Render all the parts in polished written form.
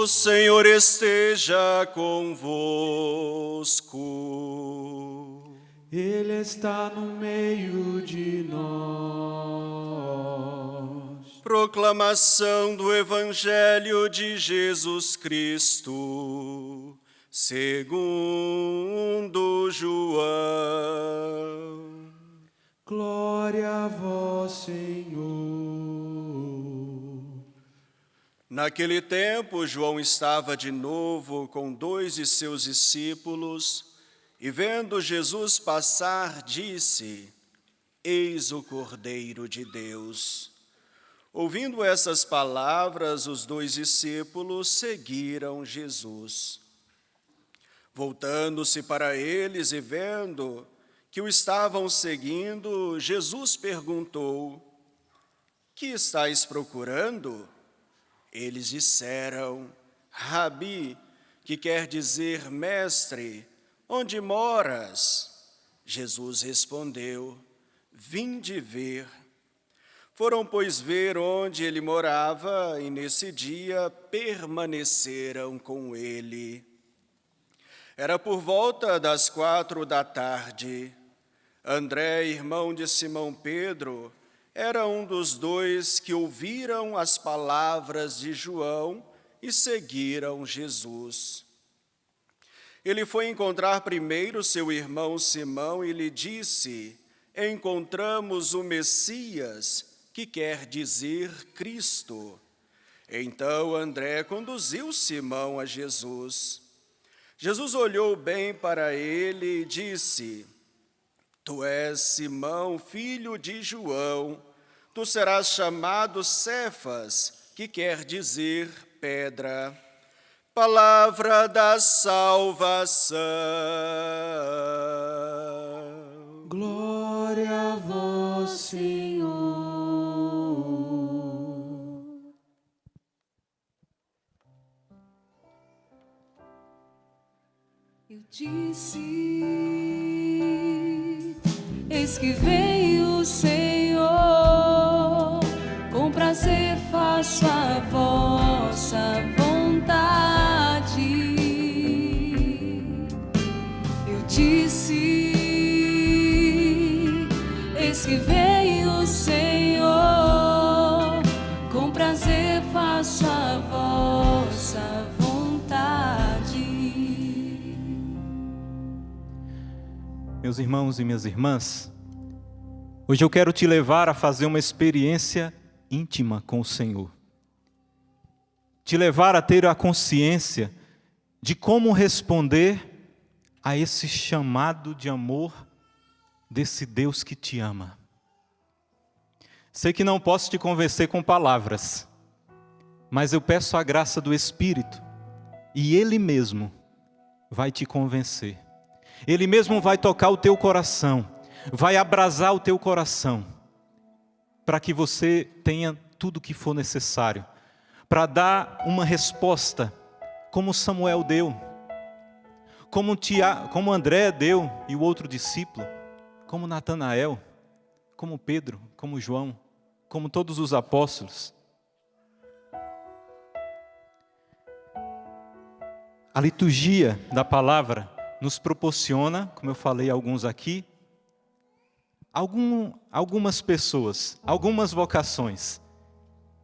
O Senhor esteja convosco. Ele está no meio de nós. Proclamação do Evangelho de Jesus Cristo, segundo João. Glória a vós, Senhor. Naquele tempo, João estava de novo com 2 de seus discípulos, e vendo Jesus passar, disse: Eis o Cordeiro de Deus. Ouvindo essas palavras, os 2 discípulos seguiram Jesus. Voltando-se para eles e vendo que o estavam seguindo, Jesus perguntou: Que estáis procurando? Eles disseram: Rabi, que quer dizer mestre, onde moras? Jesus respondeu: Vinde ver. Foram, pois, ver onde ele morava, e nesse dia permaneceram com ele. Era por volta das 4 da tarde. André, irmão de Simão Pedro, era um dos 2 que ouviram as palavras de João e seguiram Jesus. Ele foi encontrar primeiro seu irmão Simão e lhe disse: Encontramos o Messias, que quer dizer Cristo. Então André conduziu Simão a Jesus. Jesus olhou bem para ele e disse: Tu és Simão, filho de João, tu serás chamado Cefas, que quer dizer pedra. Palavra da salvação. Glória a vós, Senhor. Eu disse: Eis que veio o Senhor, com prazer faço a vossa vontade. Eu disse: Eis que veio o Senhor, com prazer faço a vossa vontade. Meus irmãos e minhas irmãs, hoje eu quero te levar a fazer uma experiência íntima com o Senhor. Te levar a ter a consciência de como responder a esse chamado de amor desse Deus que te ama. Sei que não posso te convencer com palavras, mas eu peço a graça do Espírito e Ele mesmo vai te convencer. Ele mesmo vai tocar o teu coração, vai abrasar o teu coração, para que você tenha tudo o que for necessário, para dar uma resposta, como Samuel deu, como André deu e o outro discípulo, como Natanael, como Pedro, como João, como todos os apóstolos. A liturgia da palavra nos proporciona, como eu falei alguns aqui, algumas pessoas, algumas vocações,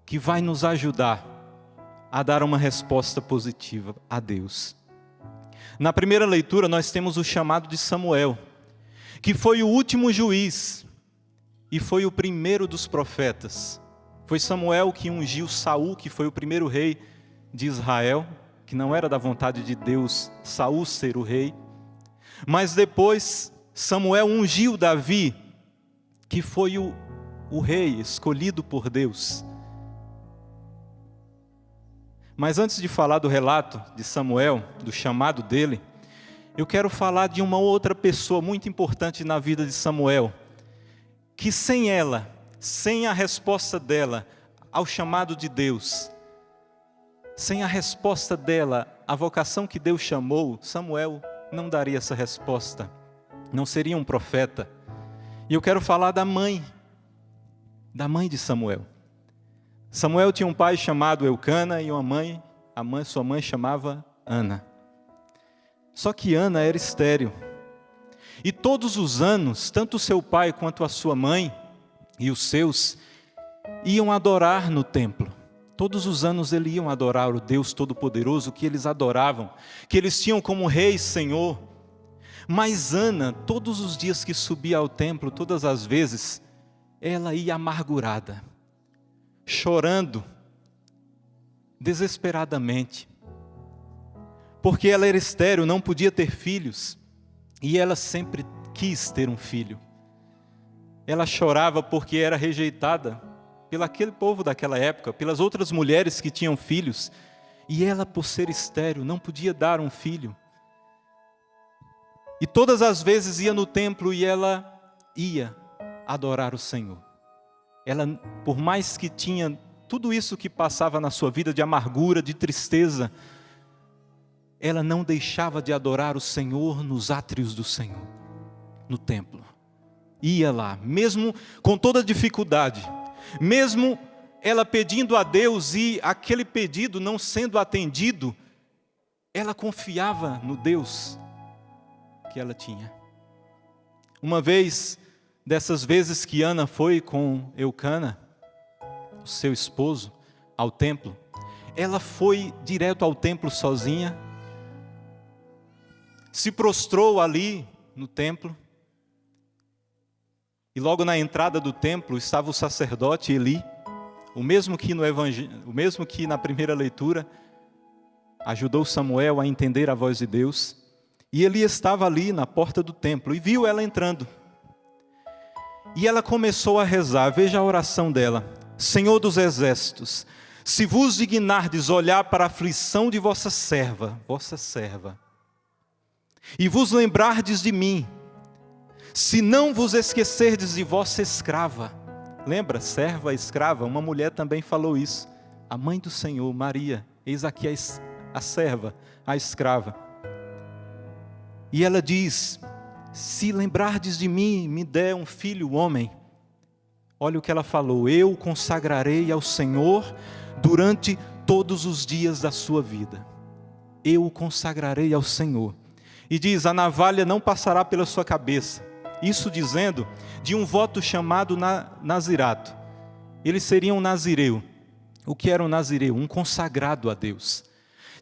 que vai nos ajudar a dar uma resposta positiva a Deus. Na primeira leitura nós temos o chamado de Samuel, que foi o último juiz e foi o primeiro dos profetas. Foi Samuel que ungiu Saul, que foi o primeiro rei de Israel, que não era da vontade de Deus Saul ser o rei. Mas depois Samuel ungiu Davi, que foi o rei escolhido por Deus. Mas antes de falar do relato de Samuel, do chamado dele, eu quero falar de uma outra pessoa muito importante na vida de Samuel, que sem ela, sem a resposta dela ao chamado de Deus, sem a resposta dela à vocação que Deus chamou, Samuel não daria essa resposta, não seria um profeta. E eu quero falar da mãe de Samuel. Samuel tinha um pai chamado Eucana e uma mãe sua mãe chamava Ana. Só que Ana era estéril. E todos os anos, tanto seu pai quanto a sua mãe e os seus iam adorar no templo. Todos os anos eles iam adorar o Deus Todo-Poderoso que eles adoravam, que eles tinham como Rei e Senhor. Mas Ana, todos os dias que subia ao templo, todas as vezes, ela ia amargurada, chorando, desesperadamente. Porque ela era estéril, não podia ter filhos, e ela sempre quis ter um filho. Ela chorava porque era rejeitada pelo aquele povo daquela época, pelas outras mulheres que tinham filhos, e ela, por ser estéril, não podia dar um filho. E todas as vezes ia no templo e ela ia adorar o Senhor. Ela, por mais que tinha tudo isso que passava na sua vida de amargura, de tristeza, ela não deixava de adorar o Senhor nos átrios do Senhor, no templo. Ia lá, mesmo com toda dificuldade, mesmo ela pedindo a Deus e aquele pedido não sendo atendido, ela confiava no Deus que ela tinha. Uma vez, dessas vezes que Ana foi com Eucana, o seu esposo, ao templo, ela foi direto ao templo sozinha, se prostrou ali no templo, e logo na entrada do templo estava o sacerdote Eli, o mesmo que na primeira leitura ajudou Samuel a entender a voz de Deus. E Eli estava ali na porta do templo e viu ela entrando. E ela começou a rezar, veja a oração dela: Senhor dos exércitos, se vos dignardes olhar para a aflição de vossa serva, e vos lembrardes de mim, se não vos esquecerdes de vossa escrava. Lembra, serva, escrava, uma mulher também falou isso. A mãe do Senhor, Maria, eis aqui a serva, a escrava. E ela diz: se lembrardes de mim, me dê um filho homem. Olha o que ela falou: eu consagrarei ao Senhor durante todos os dias da sua vida. Eu o consagrarei ao Senhor. E diz: a navalha não passará pela sua cabeça. Isso dizendo de um voto chamado nazirato. Ele seria um nazireu. O que era um nazireu? Um consagrado a Deus,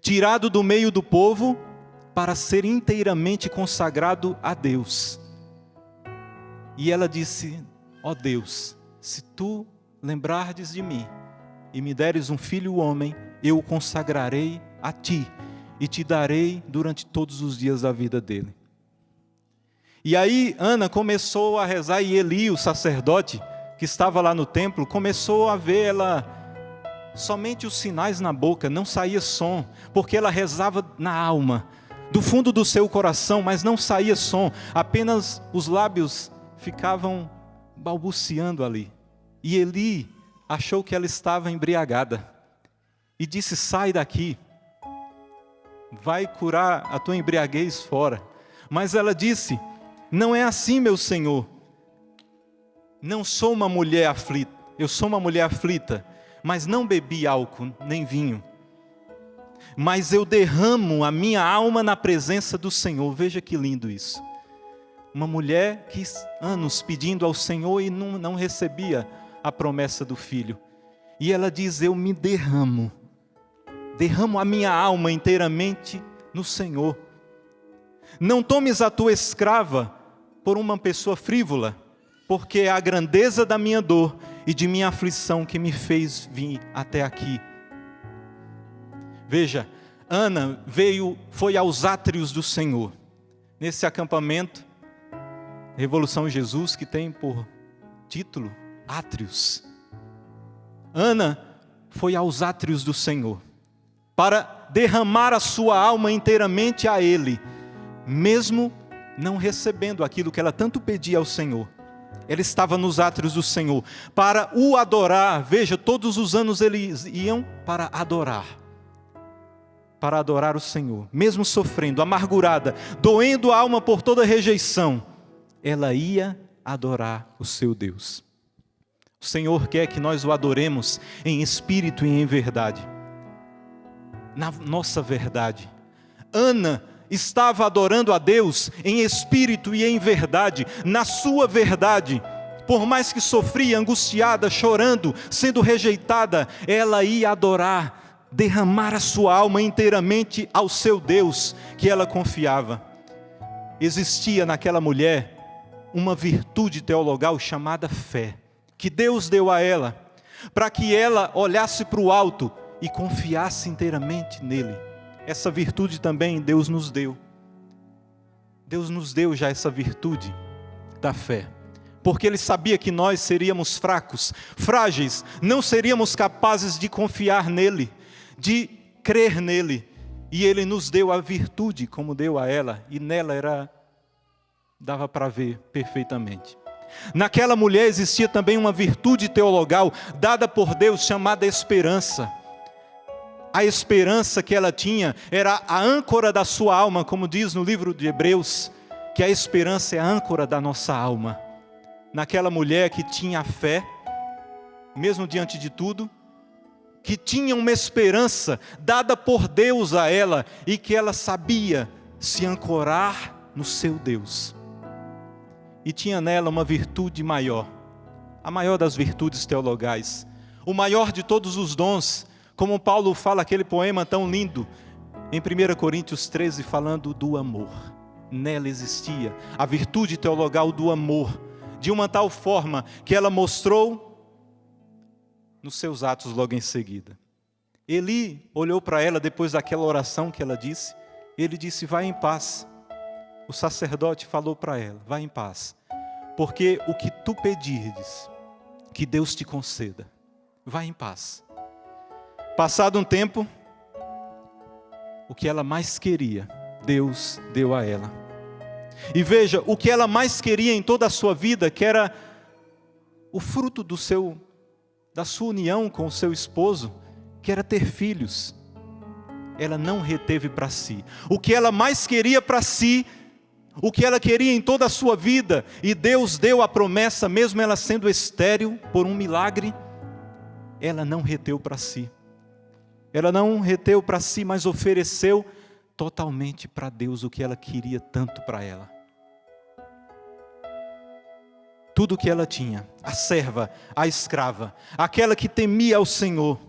tirado do meio do povo para ser inteiramente consagrado a Deus. E ela disse: ó Deus, se tu lembrardes de mim e me deres um filho homem, eu o consagrarei a ti e te darei durante todos os dias da vida dele. E aí Ana começou a rezar, e Eli, o sacerdote que estava lá no templo, começou a ver ela somente os sinais na boca, não saía som, porque ela rezava na alma, do fundo do seu coração, mas não saía som, apenas os lábios ficavam balbuciando ali. E Eli achou que ela estava embriagada e disse: sai daqui, vai curar a tua embriaguez fora. Mas ela disse: não é assim, meu Senhor, não sou uma mulher aflita, eu sou uma mulher aflita, mas não bebi álcool nem vinho, mas eu derramo a minha alma na presença do Senhor. Veja que lindo isso. Uma mulher que anos pedindo ao Senhor e não recebia a promessa do filho. E ela diz: eu me derramo a minha alma inteiramente no Senhor. Não tomes a tua escrava por uma pessoa frívola, porque é a grandeza da minha dor e de minha aflição que me fez vir até aqui. Veja, Ana foi aos átrios do Senhor, nesse acampamento Revolução Jesus, que tem por título Átrios. Ana foi aos átrios do Senhor para derramar a sua alma inteiramente a Ele, mesmo não recebendo aquilo que ela tanto pedia ao Senhor. Ela estava nos átrios do Senhor para o adorar. Veja, todos os anos eles iam para adorar o Senhor, mesmo sofrendo, amargurada, doendo a alma por toda rejeição, ela ia adorar o seu Deus. O Senhor quer que nós o adoremos em espírito e em verdade. na nossa verdade. Ana estava adorando a Deus em espírito e em verdade, na sua verdade. Por mais que sofria, angustiada, chorando, sendo rejeitada, ela ia adorar, derramar a sua alma inteiramente ao seu Deus, que ela confiava. Existia naquela mulher uma virtude teologal chamada fé, que Deus deu a ela, para que ela olhasse para o alto e confiasse inteiramente nele. Essa virtude também Deus nos deu. Deus nos deu já essa virtude da fé, porque Ele sabia que nós seríamos fracos, frágeis, não seríamos capazes de confiar nele, de crer nele, e Ele nos deu a virtude como deu a ela, e nela dava para ver perfeitamente. Naquela mulher existia também uma virtude teologal dada por Deus chamada esperança. A esperança que ela tinha era a âncora da sua alma, como diz no livro de Hebreus, que a esperança é a âncora da nossa alma. Naquela mulher que tinha a fé, mesmo diante de tudo, que tinha uma esperança dada por Deus a ela, e que ela sabia se ancorar no seu Deus. E tinha nela uma virtude maior, a maior das virtudes teologais, o maior de todos os dons, como Paulo fala aquele poema tão lindo, em 1 Coríntios 13, falando do amor. Nela existia a virtude teologal do amor, de uma tal forma que ela mostrou nos seus atos logo em seguida. Eli olhou para ela depois daquela oração que ela disse, ele disse: vai em paz. O sacerdote falou para ela: vai em paz, porque o que tu pedires, que Deus te conceda. Vai em paz. Passado um tempo, o que ela mais queria, Deus deu a ela. E veja, o que ela mais queria em toda a sua vida, que era o fruto da sua união com o seu esposo, que era ter filhos, ela não reteve para si. O que ela mais queria para si, o que ela queria em toda a sua vida, e Deus deu a promessa, mesmo ela sendo estéril por um milagre, ela não reteu para si. Ela não reteu para si, mas ofereceu totalmente para Deus o que ela queria tanto para ela. Tudo o que ela tinha, a serva, a escrava, aquela que temia ao Senhor,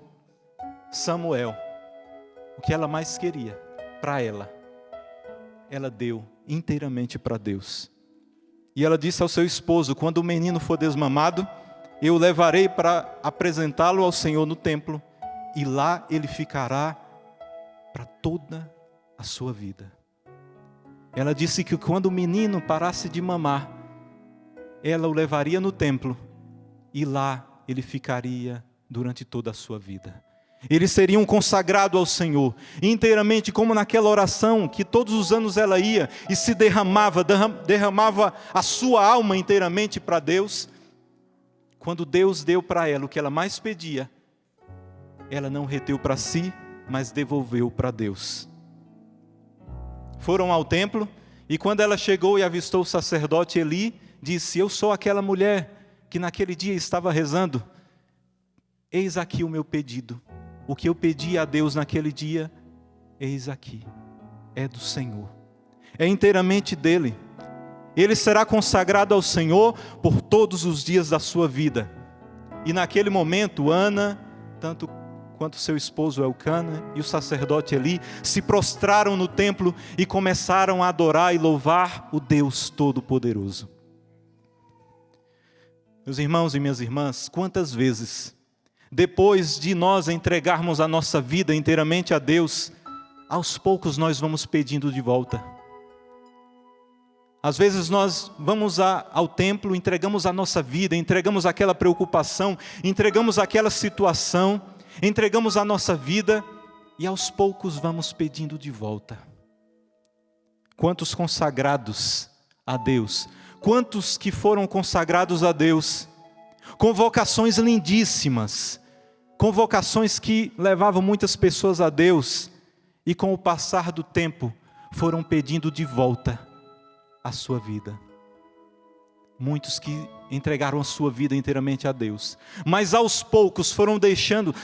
Samuel, o que ela mais queria para ela deu inteiramente para Deus. E ela disse ao seu esposo: quando o menino for desmamado, eu o levarei para apresentá-lo ao Senhor no templo, e lá ele ficará para toda a sua vida. Ela disse que quando o menino parasse de mamar, ela o levaria no templo, e lá ele ficaria durante toda a sua vida. Ele seria um consagrado ao Senhor, inteiramente, como naquela oração que todos os anos ela ia e se derramava a sua alma inteiramente para Deus. Quando Deus deu para ela o que ela mais pedia, ela não reteu para si, mas devolveu para Deus. Foram ao templo, e quando ela chegou e avistou o sacerdote Eli, disse: eu sou aquela mulher que naquele dia estava rezando. Eis aqui o meu pedido. O que eu pedi a Deus naquele dia, eis aqui. É do Senhor. É inteiramente dele. Ele será consagrado ao Senhor por todos os dias da sua vida. E naquele momento, Ana, tanto quanto seu esposo Elcana e o sacerdote Eli, se prostraram no templo e começaram a adorar e louvar o Deus Todo-Poderoso. Meus irmãos e minhas irmãs, quantas vezes, depois de nós entregarmos a nossa vida inteiramente a Deus, aos poucos nós vamos pedindo de volta. Às vezes nós vamos ao templo, entregamos a nossa vida, entregamos aquela preocupação, entregamos aquela situação, entregamos a nossa vida, e aos poucos vamos pedindo de volta. Quantos consagrados a Deus, quantos que foram consagrados a Deus, com vocações lindíssimas, com vocações que levavam muitas pessoas a Deus, e com o passar do tempo foram pedindo de volta a sua vida. Muitos que entregaram a sua vida inteiramente a Deus, mas aos poucos foram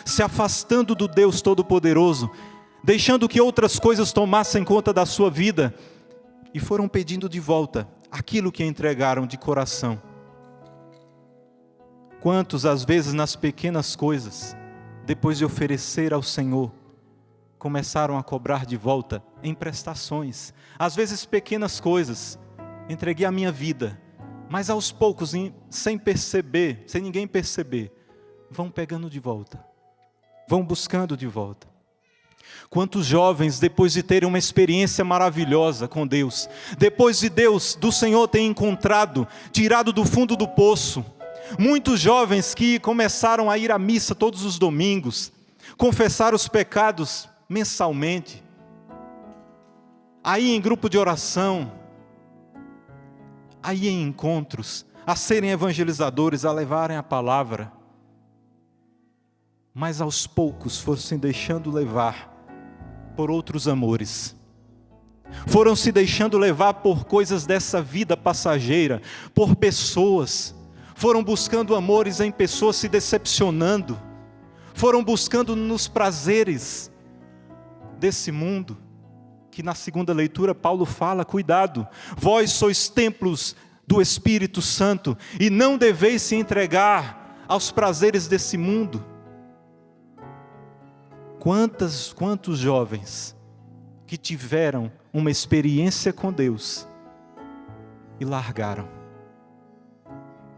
se afastando do Deus Todo-Poderoso, deixando que outras coisas tomassem conta da sua vida, e foram pedindo de volta aquilo que entregaram de coração. Quantos, às vezes, nas pequenas coisas, depois de oferecer ao Senhor, começaram a cobrar de volta em prestações, às vezes pequenas coisas, entreguei a minha vida, mas aos poucos, sem perceber, sem ninguém perceber, vão pegando de volta, vão buscando de volta. Quantos jovens, depois de terem uma experiência maravilhosa com Deus, depois de do Senhor ter encontrado, tirado do fundo do poço, muitos jovens que começaram a ir à missa todos os domingos, confessar os pecados mensalmente, aí em grupo de oração, aí em encontros, a serem evangelizadores, a levarem a palavra, mas aos poucos foram se deixando levar por outros amores, foram se deixando levar por coisas dessa vida passageira, por pessoas, foram buscando amores em pessoas, se decepcionando, foram buscando nos prazeres desse mundo, que na segunda leitura Paulo fala, cuidado, vós sois templos do Espírito Santo, e não deveis se entregar aos prazeres desse mundo. Quantos jovens que tiveram uma experiência com Deus e largaram.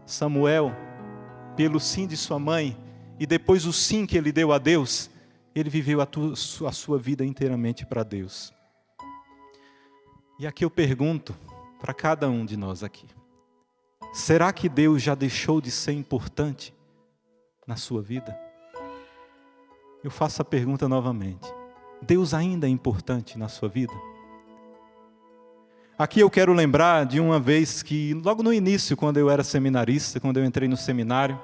Samuel, pelo sim de sua mãe, e depois o sim que ele deu a Deus, ele viveu a sua vida inteiramente para Deus. E aqui eu pergunto para cada um de nós aqui, será que Deus já deixou de ser importante na sua vida? Eu faço a pergunta novamente, Deus ainda é importante na sua vida? Aqui eu quero lembrar de uma vez que, logo no início, quando eu era seminarista, quando eu entrei no seminário,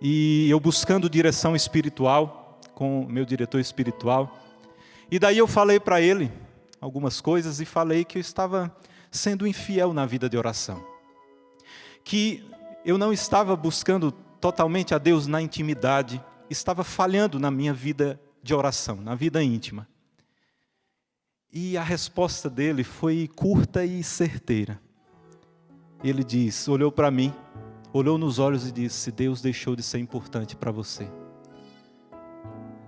e eu buscando direção espiritual, com o meu diretor espiritual, e daí eu falei para ele algumas coisas, e falei que eu estava sendo infiel na vida de oração, que eu não estava buscando totalmente a Deus na intimidade, estava falhando na minha vida de oração, na vida íntima. E a resposta dele foi curta e certeira. Ele olhou para mim, olhou nos olhos e disse, Deus deixou de ser importante para você.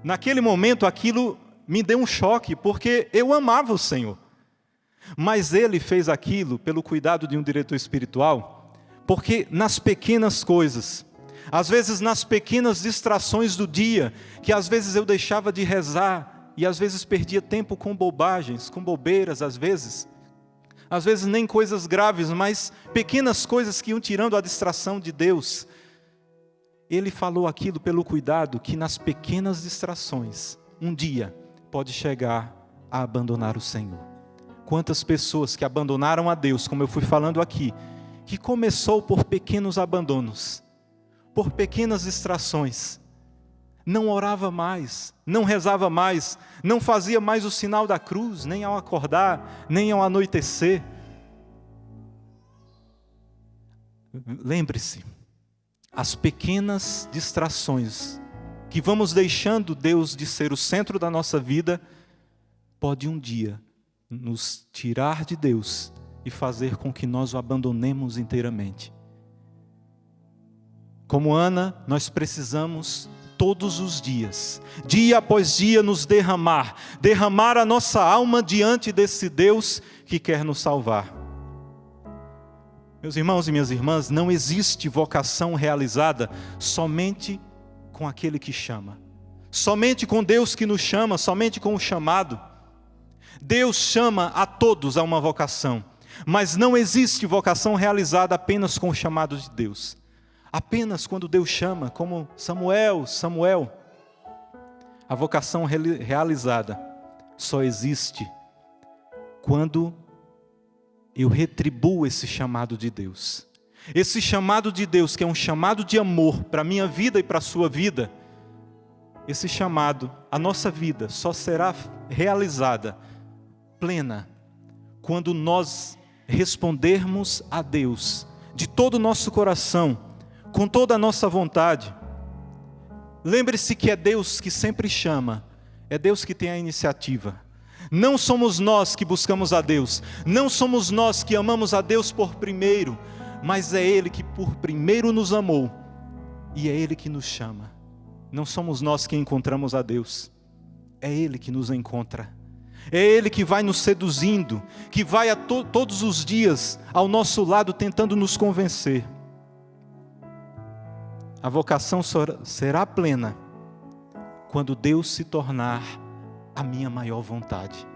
Naquele momento aquilo me deu um choque, porque eu amava o Senhor. Mas ele fez aquilo pelo cuidado de um diretor espiritual, porque nas pequenas coisas, às vezes nas pequenas distrações do dia, que às vezes eu deixava de rezar, e às vezes perdia tempo com bobagens, com bobeiras, às vezes nem coisas graves, mas pequenas coisas que iam tirando a distração de Deus. Ele falou aquilo pelo cuidado, que nas pequenas distrações, um dia pode chegar a abandonar o Senhor. Quantas pessoas que abandonaram a Deus, como eu fui falando aqui, que começou por pequenos abandonos, por pequenas distrações, não orava mais, não rezava mais, não fazia mais o sinal da cruz, nem ao acordar, nem ao anoitecer. Lembre-se, as pequenas distrações que vamos deixando Deus de ser o centro da nossa vida, pode um dia nos tirar de Deus e fazer com que nós o abandonemos inteiramente. Como Ana, nós precisamos todos os dias, dia após dia, nos derramar a nossa alma diante desse Deus que quer nos salvar. Meus irmãos e minhas irmãs, não existe vocação realizada somente com aquele que chama, somente com Deus que nos chama, somente com o chamado. Deus chama a todos a uma vocação, mas não existe vocação realizada apenas com o chamado de Deus. Apenas quando Deus chama, como Samuel, a vocação realizada só existe quando eu retribuo esse chamado de Deus. Esse chamado de Deus, que é um chamado de amor para a minha vida e para a sua vida, esse chamado, a nossa vida só será realizada, plena, quando nós respondermos a Deus de todo o nosso coração, com toda a nossa vontade. Lembre-se que é Deus que sempre chama, É Deus que tem a iniciativa. Não somos nós que buscamos a Deus. Não somos nós que amamos a Deus por primeiro. Mas é Ele que por primeiro nos amou. E é Ele que nos chama. Não somos nós que encontramos a Deus. É Ele que nos encontra. É Ele que vai nos seduzindo. Que vai todos os dias ao nosso lado tentando nos convencer. A vocação será plena quando Deus se tornar a minha maior vontade.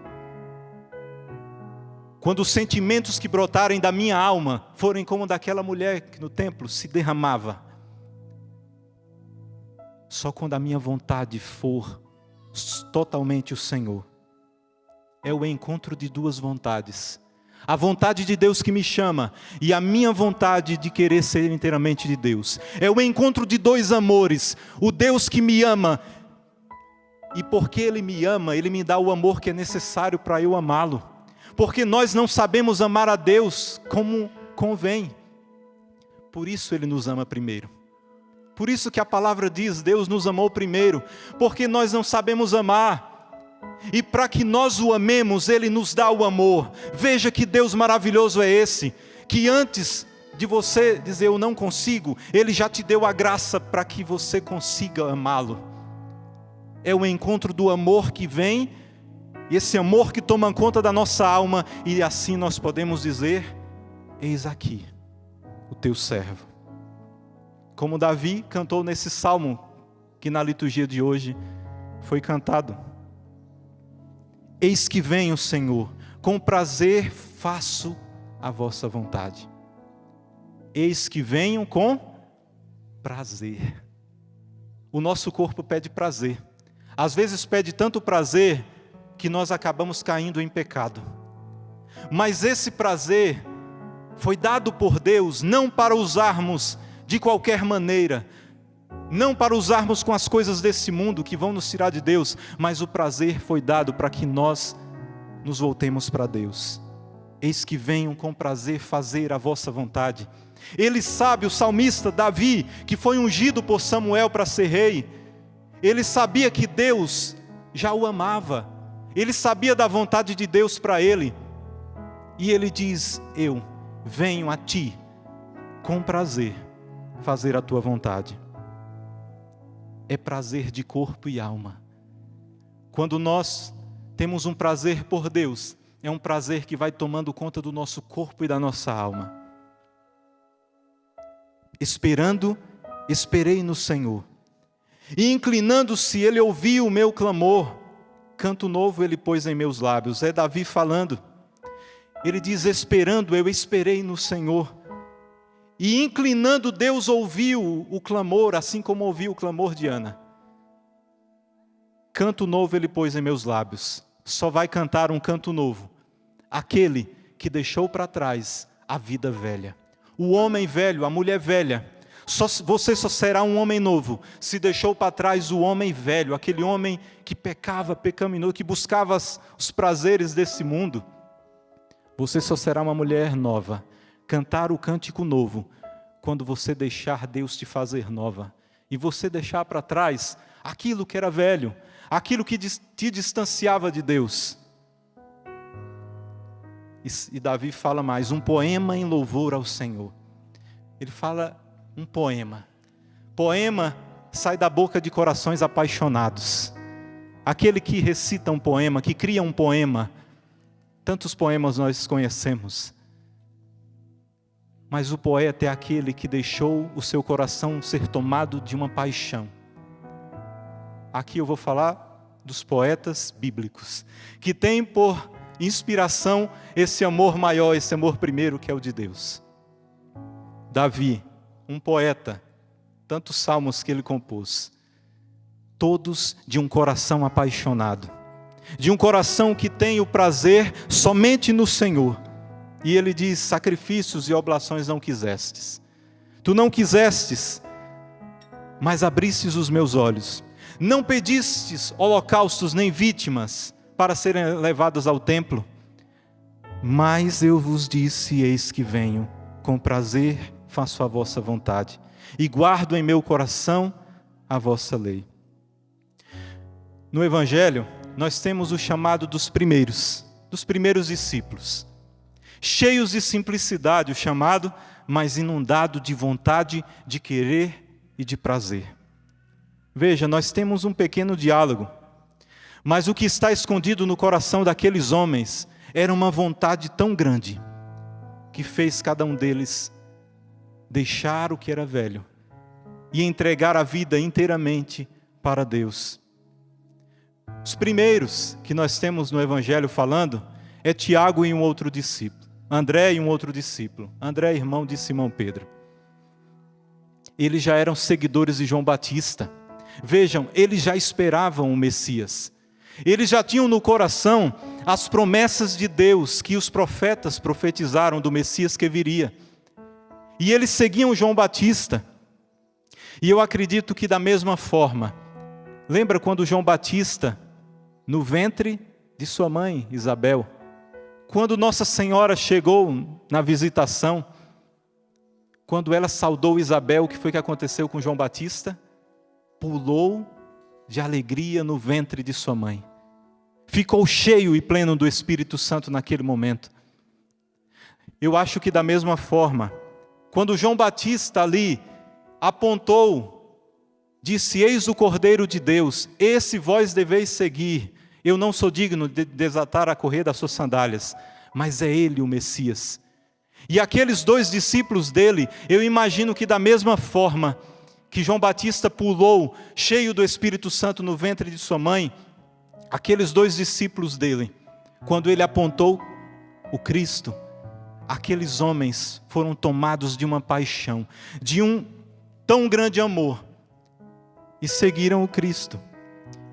Quando os sentimentos que brotarem da minha alma forem como daquela mulher que no templo se derramava. Só quando a minha vontade for totalmente o Senhor. É o encontro de duas vontades. A vontade de Deus que me chama e a minha vontade de querer ser inteiramente de Deus. É o encontro de dois amores. O Deus que me ama. E porque Ele me ama, Ele me dá o amor que é necessário para eu amá-lo. Porque nós não sabemos amar a Deus como convém. Por isso Ele nos ama primeiro. Por isso que a palavra diz, Deus nos amou primeiro. Porque nós não sabemos amar. E para que nós o amemos, Ele nos dá o amor. Veja que Deus maravilhoso é esse. Que antes de você dizer eu não consigo, Ele já te deu a graça para que você consiga amá-lo. É o encontro do amor que vem, e esse amor que toma conta da nossa alma, e assim nós podemos dizer, eis aqui, o teu servo. Como Davi cantou nesse salmo, que na liturgia de hoje foi cantado. Eis que venho, Senhor, com prazer faço a vossa vontade. Eis que venho com prazer. O nosso corpo pede prazer. Às vezes pede tanto prazer que nós acabamos caindo em pecado. Mas esse prazer foi dado por Deus não para usarmos de qualquer maneira, não para usarmos com as coisas desse mundo que vão nos tirar de Deus, mas o prazer foi dado para que nós nos voltemos para Deus. Eis que venham com prazer fazer a vossa vontade. Ele sabe, o salmista Davi, que foi ungido por Samuel para ser rei, ele sabia que Deus já o amava, ele sabia da vontade de Deus para ele, e ele diz, eu venho a ti com prazer fazer a tua vontade. É prazer de corpo e alma. Quando nós temos um prazer por Deus, é um prazer que vai tomando conta do nosso corpo e da nossa alma. Esperei no Senhor. E inclinando-se, Ele ouviu o meu clamor. Canto novo Ele pôs em meus lábios. É Davi falando. Ele diz, esperando, eu esperei no Senhor. E inclinando, Deus ouviu o clamor, assim como ouviu o clamor de Ana. Canto novo Ele pôs em meus lábios. Só vai cantar um canto novo aquele que deixou para trás a vida velha. O homem velho, a mulher velha. Você só será um homem novo se deixou para trás o homem velho, aquele homem que pecava, pecaminou, que buscava os prazeres desse mundo. Você só será uma mulher nova. Cantar o cântico novo, quando você deixar Deus te fazer nova, e você deixar para trás aquilo que era velho, aquilo que te distanciava de Deus. E Davi fala mais, um poema em louvor ao Senhor. Ele fala um poema. Poema sai da boca de corações apaixonados. Aquele que recita um poema, que cria um poema, tantos poemas nós conhecemos. Mas o poeta é aquele que deixou o seu coração ser tomado de uma paixão. Aqui eu vou falar dos poetas bíblicos, que têm por inspiração esse amor maior, esse amor primeiro que é o de Deus. Davi, um poeta, tantos salmos que ele compôs, todos de um coração apaixonado, de um coração que tem o prazer somente no Senhor. E ele diz, sacrifícios e oblações não quisestes. Tu não quisestes, mas abristes os meus olhos. Não pedistes holocaustos nem vítimas para serem levadas ao templo. Mas eu vos disse, eis que venho, com prazer faço a vossa vontade, e guardo em meu coração a vossa lei. No Evangelho, nós temos o chamado dos primeiros discípulos. Cheios de simplicidade, o chamado, mas inundado de vontade, de querer e de prazer. Veja, nós temos um pequeno diálogo, mas o que está escondido no coração daqueles homens era uma vontade tão grande, que fez cada um deles deixar o que era velho e entregar a vida inteiramente para Deus. Os primeiros que nós temos no Evangelho falando é Tiago e um outro discípulo, André e um outro discípulo, André, irmão de Simão Pedro. Eles já eram seguidores de João Batista. Vejam, eles já esperavam o Messias. Eles já tinham no coração as promessas de Deus que os profetas profetizaram do Messias que viria. E eles seguiam João Batista. E eu acredito que da mesma forma, lembra quando João Batista, no ventre de sua mãe Isabel, quando Nossa Senhora chegou na visitação, quando ela saudou Isabel, o que foi que aconteceu com João Batista? Pulou de alegria no ventre de sua mãe. Ficou cheio e pleno do Espírito Santo naquele momento. Eu acho que da mesma forma, quando João Batista ali apontou, disse: eis o Cordeiro de Deus, esse vós deveis seguir. Eu não sou digno de desatar a correia das suas sandálias, mas é ele o Messias. E aqueles dois discípulos dele, eu imagino que da mesma forma que João Batista pulou, cheio do Espírito Santo no ventre de sua mãe, aqueles dois discípulos dele, quando ele apontou o Cristo, aqueles homens foram tomados de uma paixão, de um tão grande amor, e seguiram o Cristo.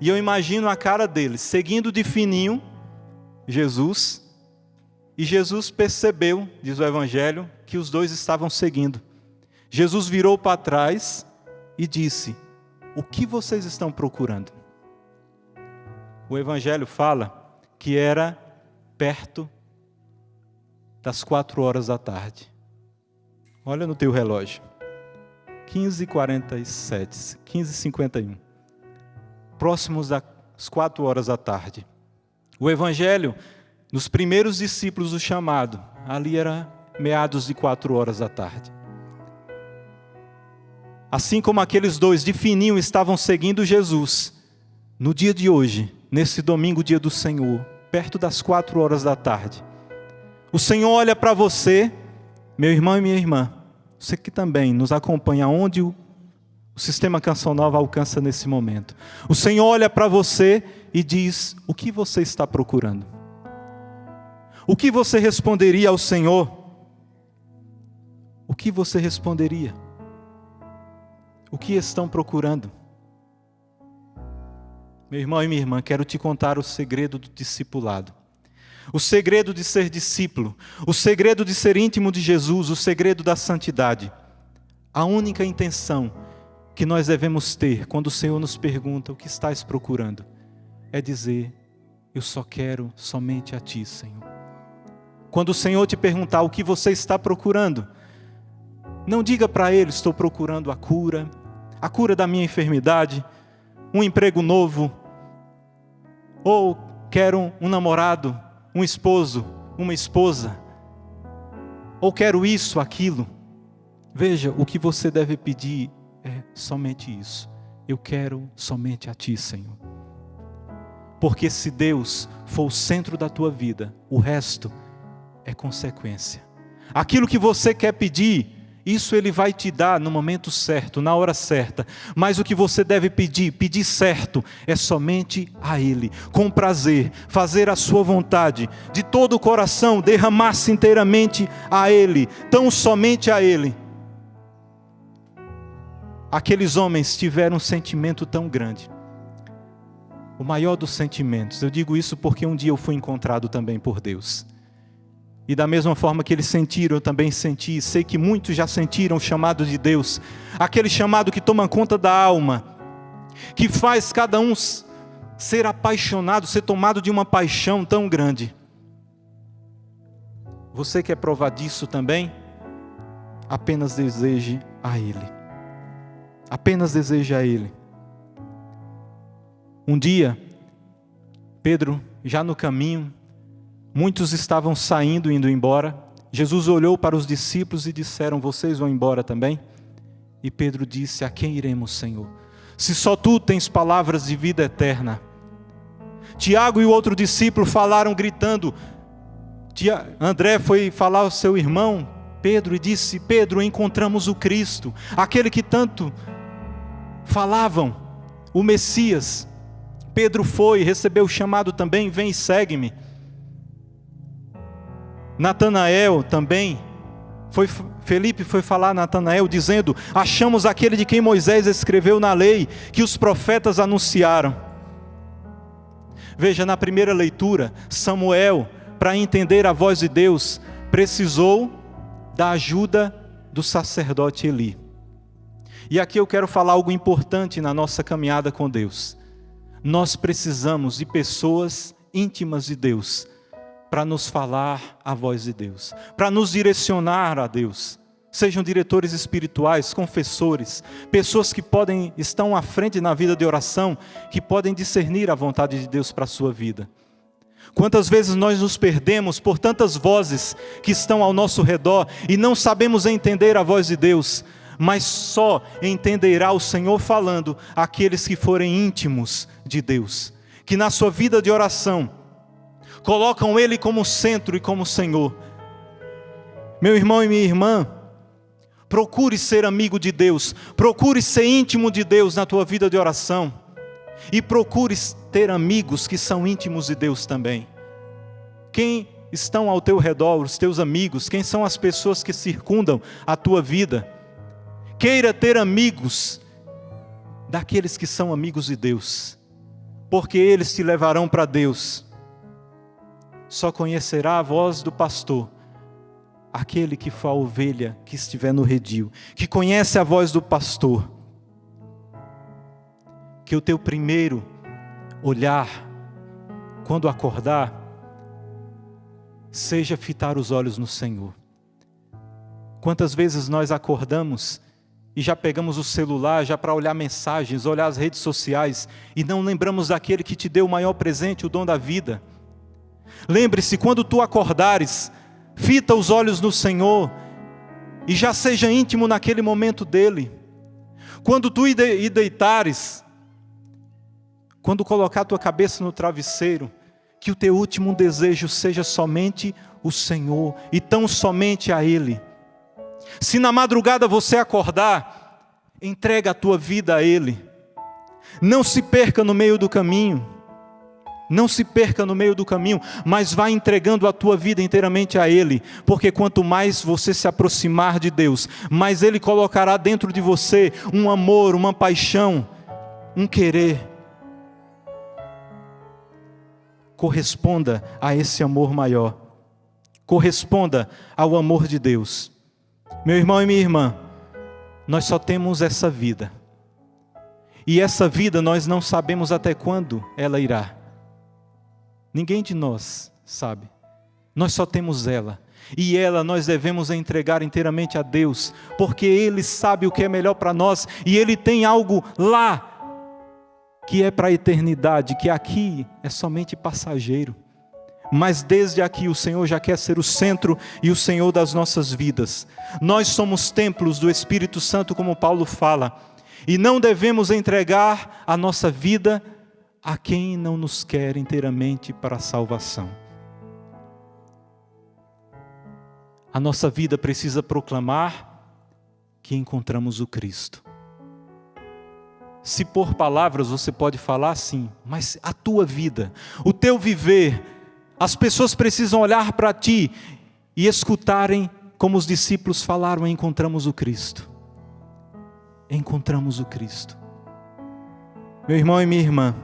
E eu imagino a cara deles, seguindo de fininho Jesus, e Jesus percebeu, diz o Evangelho, que os dois estavam seguindo. Jesus virou para trás e disse: o que vocês estão procurando? O Evangelho fala que era perto das 4 horas da tarde. Olha no teu relógio. 15h47, 15h51. Próximos das 4 horas da tarde. O Evangelho, nos primeiros discípulos do chamado, ali era meados de 4 horas da tarde. Assim como aqueles dois de fininho estavam seguindo Jesus, no dia de hoje, nesse domingo, dia do Senhor, perto das 4 horas da tarde, o Senhor olha para você, meu irmão e minha irmã, você que também nos acompanha onde o Sistema Canção Nova alcança nesse momento. O Senhor olha para você e diz: o que você está procurando? O que você responderia ao Senhor? O que você responderia? O que estão procurando? Meu irmão e minha irmã, quero te contar o segredo do discipulado. O segredo de ser discípulo, o segredo de ser íntimo de Jesus, o segredo da santidade. A única intenção que nós devemos ter quando o Senhor nos pergunta: o que estás procurando? É dizer: eu só quero somente a Ti, Senhor. Quando o Senhor te perguntar o que você está procurando, não diga para Ele: estou procurando a cura da minha enfermidade, um emprego novo, ou quero um namorado, um esposo, uma esposa, ou quero isso, aquilo. Veja, o que você deve pedir é somente isso: eu quero somente a Ti, Senhor. Porque se Deus for o centro da tua vida, o resto é consequência. Aquilo que você quer pedir, isso Ele vai te dar no momento certo, na hora certa. Mas o que você deve pedir certo, é somente a Ele, com prazer, fazer a sua vontade, de todo o coração, derramar-se inteiramente a Ele, tão somente a Ele. Aqueles homens tiveram um sentimento tão grande, o maior dos sentimentos. Eu digo isso porque um dia eu fui encontrado também por Deus. E da mesma forma que eles sentiram, eu também senti. Sei que muitos já sentiram o chamado de Deus. Aquele chamado que toma conta da alma, que faz cada um ser apaixonado, ser tomado de uma paixão tão grande. Você quer provar disso também? Apenas deseje a Ele. Apenas deseje a Ele. Um dia, Pedro, já no caminho, muitos estavam saindo, indo embora. Jesus olhou para os discípulos e disseram: vocês vão embora também? E Pedro disse: a quem iremos, Senhor? Se só tu tens palavras de vida eterna. Tiago e o outro discípulo falaram gritando. André foi falar ao seu irmão Pedro e disse: Pedro, encontramos o Cristo, aquele que tanto falavam, o Messias. Pedro foi, recebeu o chamado também: vem e segue-me. Natanael também, Felipe foi falar a Natanael dizendo: achamos aquele de quem Moisés escreveu na lei, que os profetas anunciaram. Veja, na primeira leitura, Samuel, para entender a voz de Deus, precisou da ajuda do sacerdote Eli. E aqui eu quero falar algo importante na nossa caminhada com Deus. Nós precisamos de pessoas íntimas de Deus, para nos falar a voz de Deus, para nos direcionar a Deus. Sejam diretores espirituais, confessores, pessoas que estão à frente na vida de oração, que podem discernir a vontade de Deus para a sua vida. Quantas vezes nós nos perdemos por tantas vozes que estão ao nosso redor e não sabemos entender a voz de Deus, mas só entenderá o Senhor falando aqueles que forem íntimos de Deus, que na sua vida de oração colocam Ele como centro e como Senhor. Meu irmão e minha irmã, procure ser amigo de Deus, procure ser íntimo de Deus na tua vida de oração, e procure ter amigos que são íntimos de Deus também. Quem estão ao teu redor, os teus amigos, quem são as pessoas que circundam a tua vida? Queira ter amigos daqueles que são amigos de Deus, porque eles te levarão para Deus. Só conhecerá a voz do pastor aquele que for a ovelha que estiver no redil, que conhece a voz do pastor. Que o teu primeiro olhar, quando acordar, seja fitar os olhos no Senhor. Quantas vezes nós acordamos e já pegamos o celular já para olhar mensagens, olhar as redes sociais, e não lembramos daquele que te deu o maior presente, o dom da vida. Lembre-se, quando tu acordares, fita os olhos no Senhor, e já seja íntimo naquele momento dEle. Quando tu ir deitares, quando colocar a tua cabeça no travesseiro, que o teu último desejo seja somente o Senhor, e tão somente a Ele. Se na madrugada você acordar, entrega a tua vida a Ele. Não se perca no meio do caminho. Não se perca no meio do caminho, mas vá entregando a tua vida inteiramente a Ele, porque quanto mais você se aproximar de Deus, mais Ele colocará dentro de você um amor, uma paixão, um querer. Corresponda a esse amor maior, corresponda ao amor de Deus. Meu irmão e minha irmã, nós só temos essa vida, e essa vida nós não sabemos até quando ela irá. Ninguém de nós sabe, nós só temos ela, e ela nós devemos entregar inteiramente a Deus, porque Ele sabe o que é melhor para nós, e Ele tem algo lá, que é para a eternidade, que aqui é somente passageiro, mas desde aqui o Senhor já quer ser o centro e o Senhor das nossas vidas. Nós somos templos do Espírito Santo, como Paulo fala, e não devemos entregar a nossa vida a quem não nos quer inteiramente para a salvação. A nossa vida precisa proclamar que encontramos o Cristo. Se por palavras você pode falar sim, mas a tua vida, o teu viver, as pessoas precisam olhar para ti e escutarem como os discípulos falaram: encontramos o Cristo. Encontramos o Cristo. Meu irmão e minha irmã,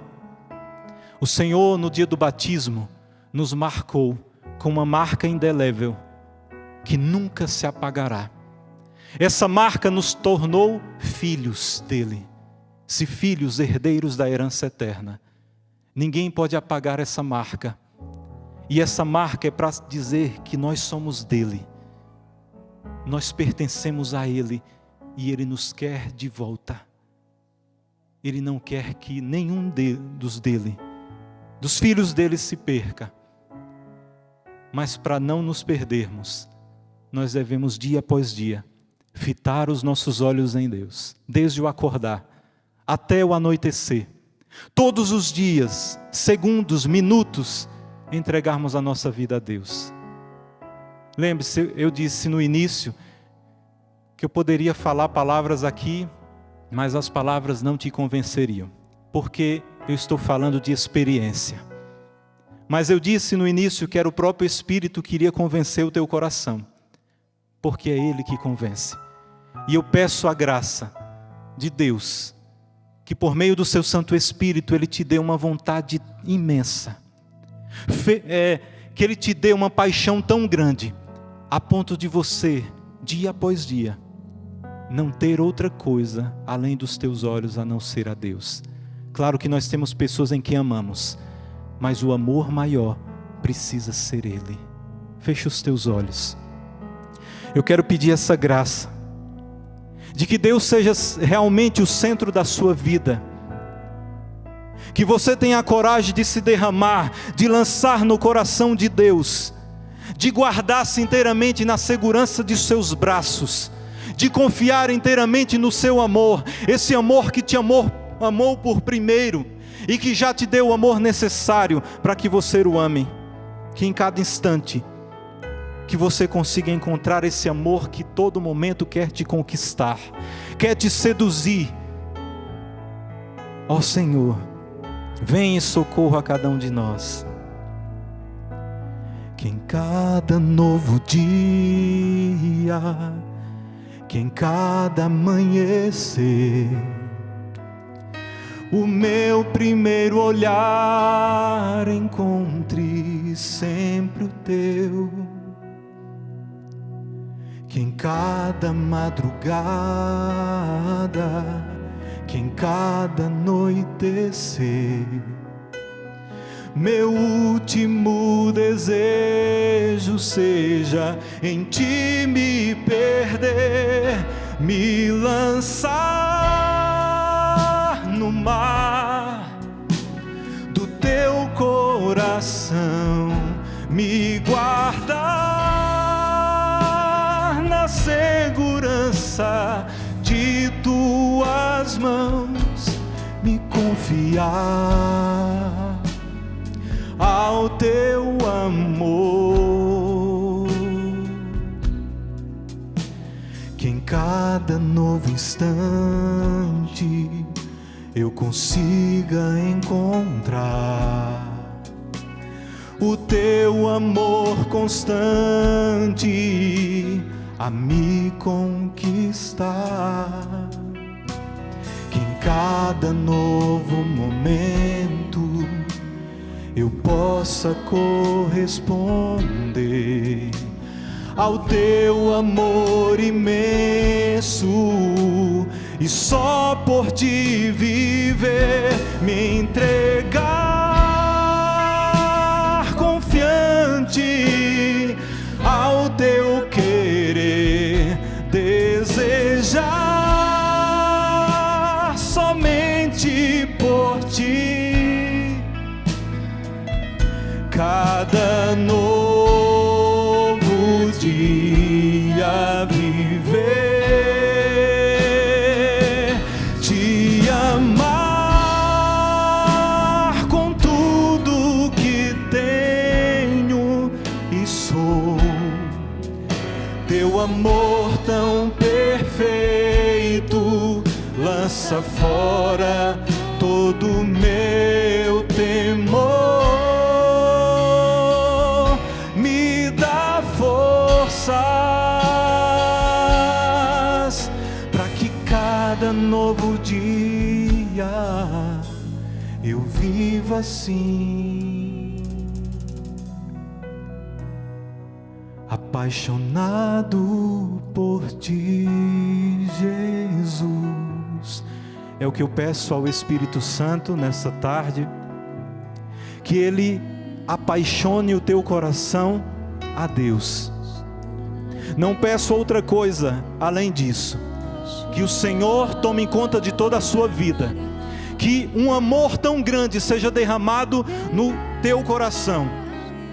o Senhor no dia do batismo nos marcou com uma marca indelével que nunca se apagará. Essa marca nos tornou filhos dele, se filhos herdeiros da herança eterna. Ninguém pode apagar essa marca. E essa marca é para dizer que nós somos dele. Nós pertencemos a Ele e Ele nos quer de volta. Ele não quer que nenhum dos dele dos filhos dele se perca. Mas para não nos perdermos, nós devemos dia após dia fitar os nossos olhos em Deus, desde o acordar até o anoitecer. Todos os dias, segundos, minutos, entregarmos a nossa vida a Deus. Lembre-se, eu disse no início que eu poderia falar palavras aqui, mas as palavras não te convenceriam, porque eu estou falando de experiência. Mas eu disse no início que era o próprio Espírito que iria convencer o teu coração, porque é Ele que convence. E eu peço a graça de Deus, que por meio do seu Santo Espírito Ele te dê uma vontade imensa, que Ele te dê uma paixão tão grande, a ponto de você, dia após dia, não ter outra coisa além dos teus olhos a não ser a Deus. Claro que nós temos pessoas em quem amamos, mas o amor maior precisa ser Ele. Fecha os teus olhos. Eu quero pedir essa graça, de que Deus seja realmente o centro da sua vida, que você tenha a coragem de se derramar, de lançar no coração de Deus, de guardar-se inteiramente na segurança de seus braços, de confiar inteiramente no seu amor, esse amor que te amou por primeiro, e que já te deu o amor necessário para que você o ame. Que em cada instante, que você consiga encontrar esse amor que todo momento quer te conquistar, quer te seduzir. Ó Senhor, vem em socorro a cada um de nós. Que em cada novo dia, que em cada amanhecer, o meu primeiro olhar encontre sempre o teu. Que em cada madrugada, que em cada anoitecer, meu último desejo seja em ti me perder, me lançar no mar do teu coração, me guardar na segurança de tuas mãos, me confiar ao teu amor. Que em cada novo instante eu consiga encontrar o teu amor constante a me conquistar. Que em cada novo momento eu possa corresponder ao teu amor imenso, e só por ti viver, me entregar confiante ao teu querer, desejar somente por ti. Cada novo dia viver, te amar com tudo que tenho e sou. Teu amor tão perfeito lança fora todo meu temor. Para que cada novo dia eu viva assim, apaixonado por ti, Jesus. É o que eu peço ao Espírito Santo nessa tarde, que Ele apaixone o teu coração a Deus. Não peço outra coisa além disso, que o Senhor tome conta de toda a sua vida, que um amor tão grande seja derramado no teu coração,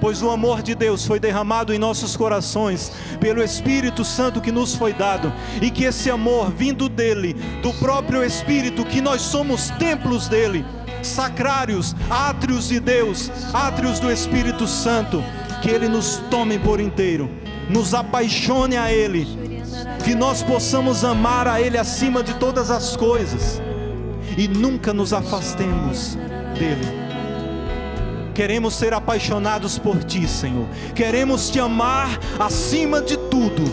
pois o amor de Deus foi derramado em nossos corações pelo Espírito Santo que nos foi dado, e que esse amor vindo dele, do próprio Espírito, que nós somos templos dele, sacrários, átrios de Deus, átrios do Espírito Santo, que ele nos tome por inteiro, nos apaixone a ele, que nós possamos amar a ele acima de todas as coisas e nunca nos afastemos dele. Queremos ser apaixonados por ti, Senhor. Queremos te amar acima de tudo,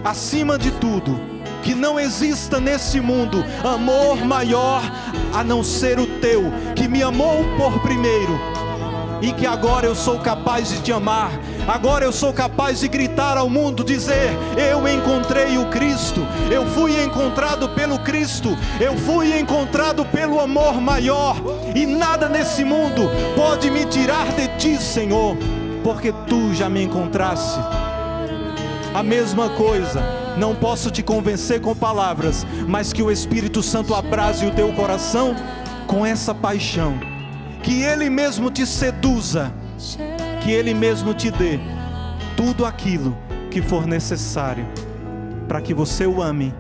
acima de tudo. Que não exista nesse mundo amor maior a não ser o teu, que me amou por primeiro, e que agora eu sou capaz de te amar. Agora eu sou capaz de gritar ao mundo, dizer: eu encontrei o Cristo, eu fui encontrado pelo Cristo, eu fui encontrado pelo amor maior, e nada nesse mundo pode me tirar de ti, Senhor, porque tu já me encontraste. A mesma coisa, não posso te convencer com palavras, mas que o Espírito Santo abrase o teu coração com essa paixão, que Ele mesmo te seduza, que Ele mesmo te dê tudo aquilo que for necessário para que você o ame,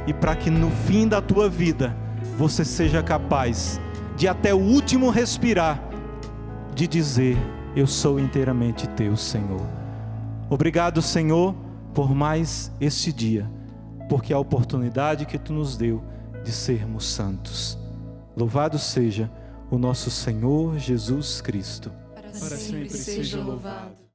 e para que no fim da tua vida você seja capaz de, até o último respirar, de dizer: eu sou inteiramente teu, Senhor. Obrigado, Senhor, por mais este dia, porque é a oportunidade que tu nos deu de sermos santos. Louvado seja o nosso Senhor Jesus Cristo. Para sempre seja louvado.